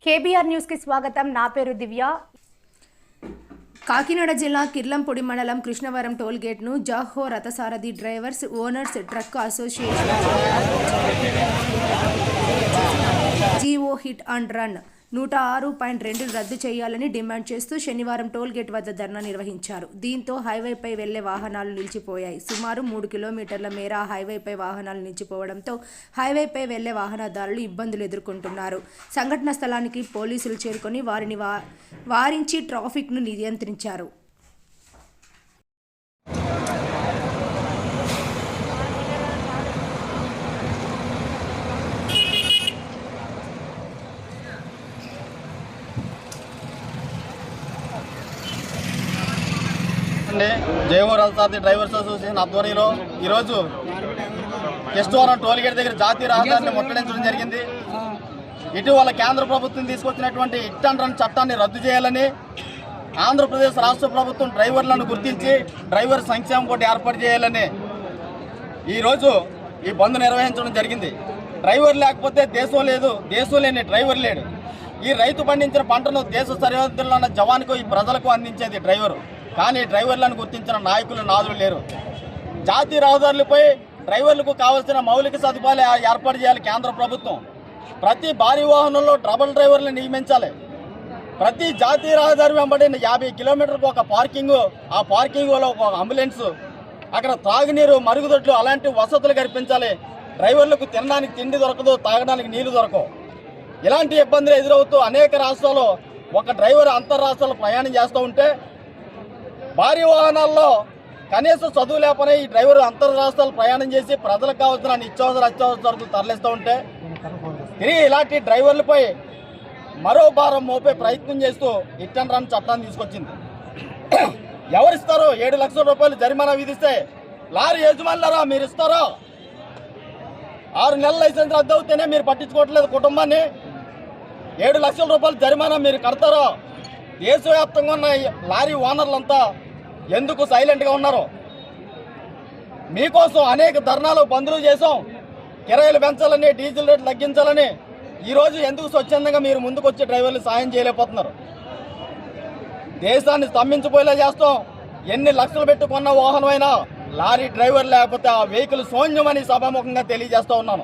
KBR news కి స్వాగతం. నా పేరు దివ్య. కాకినాడ జిల్లా కిర్లంపూడి మండలం కృష్ణవరం టోల్ గేట్ ను జాహో రథసారథి drivers owners truck association GO hit and run 106.2 రద్దు చేయాలని డిమాండ్ చేస్తూ శనివారం టోల్ గేట్ వద్ద ధర్నా నిర్వహించారు. దీంతో హైవేపై వెళ్లే వాహనాలు నిలిచిపోయాయి. సుమారు 3 కిలోమీటర్ల మేర హైవేపై వాహనాలు నిలిచిపోవడంతో హైవేపై వెళ్లే వాహనదారులు ఇబ్బందులు ఎదుర్కొంటున్నారు. సంఘటన స్థలానికి పోలీసులు చేరుకొని వారిని వారించి ట్రాఫిక్ను నియంత్రించారు. జయో రథసారథి డ్రైవర్స్ అసోసియేషన్ ఆధ్వర్యంలో ఈరోజు కృష్ణవరం టోల్ గేట్ దగ్గర జాతీయ రహదారిని ముట్టడించడం జరిగింది. ఇటీవల కేంద్ర ప్రభుత్వం తీసుకొచ్చినటువంటి హిట్ అండ్ రన్ చట్టాన్ని రద్దు చేయాలని ఆంధ్రప్రదేశ్ రాష్ట్ర ప్రభుత్వం డ్రైవర్లను గుర్తించి డ్రైవర్ సంక్షేమ బోర్డు ఏర్పాటు చేయాలని ఈరోజు ఈ బంద్ నిర్వహించడం జరిగింది. డ్రైవర్ లేకపోతే దేశం లేదు, దేశం లేని డ్రైవర్ లేడు. ఈ రైతు పండించిన పంటను దేశ సరిహద్దుల్లో ఉన్న జవాన్కు ఈ ప్రజలకు అందించేది డ్రైవరు. కానీ డ్రైవర్లను గుర్తించిన నాయకులు నాదులు లేరు. జాతీయ రహదారులపై డ్రైవర్లకు కావాల్సిన మౌలిక సదుపాయాలు ఏర్పాటు చేయాలి కేంద్ర ప్రభుత్వం. ప్రతి భారీ వాహనంలో డబుల్ డ్రైవర్లను నియమించాలి. ప్రతి జాతీయ రహదారి వెంబడి 50 కిలోమీటర్లకు ఒక పార్కింగు, ఆ పార్కింగ్లో ఒక అంబులెన్స్, అక్కడ తాగునీరు, మరుగుదొడ్లు అలాంటి వసతులు కల్పించాలి. డ్రైవర్లకు తినడానికి తిండి దొరకదు, తాగడానికి నీళ్లు దొరకవు. ఇలాంటి ఇబ్బందులు ఎదురవుతూ అనేక రాష్ట్రాల్లో ఒక డ్రైవర్ అంతర్రాష్ట్రాలు ప్రయాణం చేస్తూ ఉంటే భారీ వాహనాల్లో కనీసం చదువు లేకపోయినా ఈ డ్రైవర్ అంతర్రాష్ట్రాలు ప్రయాణం చేసి ప్రజలకు కావాల్సిన అత్యవసర సరుకులు తరలిస్తూ ఉంటే తిరిగి ఇలాంటి డ్రైవర్లపై మరో భారం మోపే ప్రయత్నం చేస్తూ హిట్ అండ్ రన్ చట్టాన్ని తీసుకొచ్చింది. ఎవరిస్తారో 7 లక్షల రూపాయలు జరిమానా విధిస్తే లారీ యజమానులారా మీరు ఇస్తారో? 6 నెలల లైసెన్స్ రద్దు అవుతేనే మీరు పట్టించుకోవట్లేదు కుటుంబాన్ని. 7 లక్షల రూపాయలు జరిమానా మీరు కడతారో? దేశవ్యాప్తంగా ఉన్న లారీ ఓనర్లంతా ఎందుకు సైలెంట్గా ఉన్నారు? మీకోసం అనేక ధర్నాలు, బంద్లు చేసాం. కిరాయిలు పెంచాలని, డీజిల్ రేట్లు తగ్గించాలని. ఈరోజు ఎందుకు స్వచ్ఛందంగా మీరు ముందుకు వచ్చి డ్రైవర్లు సాయం చేయలేకపోతున్నారు? దేశాన్ని స్తంభించిపోయేలా చేస్తాం. ఎన్ని లక్షలు పెట్టుకున్న వాహనమైనా లారీ డ్రైవర్ లేకపోతే ఆ వెహికల్ శూన్యమని సభాముఖంగా తెలియజేస్తూ ఉన్నాను.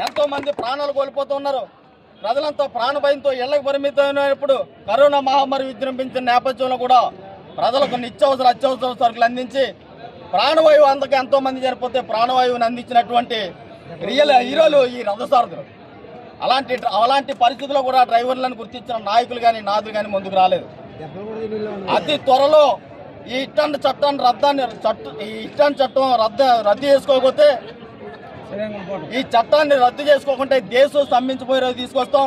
ఎంతో మంది ప్రాణాలు కోల్పోతూ ఉన్నారు. ప్రజలంతా ప్రాణభయంతో ఇళ్లకు పరిమితమైనప్పుడు కరోనా మహమ్మారి విజృంభించిన నేపథ్యంలో కూడా ప్రజలకు అత్యవసర సరుకులు అందించి ప్రాణవాయువు అందుకు ఎంతో మంది చనిపోతే ప్రాణవాయువుని అందించినటువంటి రియల్ హీరోలు ఈ రథసారథులు. అలాంటి పరిస్థితుల్లో కూడా డ్రైవర్లను గుర్తించిన నాయకులు కానీ నాదులు కానీ ముందుకు రాలేదు. అతి త్వరలో ఈ హిట్ అండ్ చట్టం రద్దు చేసుకోకపోతే, ఈ చట్టాన్ని రద్దు చేసుకోకుంటే దేశం స్తంభించిపోయే రోజు తీసుకొస్తాం.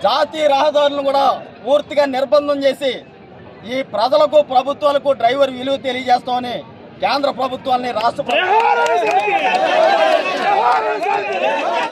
జాతీయ రహదారులను కూడా పూర్తిగా నిర్బంధం చేసి ఈ ప్రజలకు, ప్రభుత్వాలకు డ్రైవర్ విలువ తెలియజేస్తామని కేంద్ర ప్రభుత్వాన్ని, రాష్ట్ర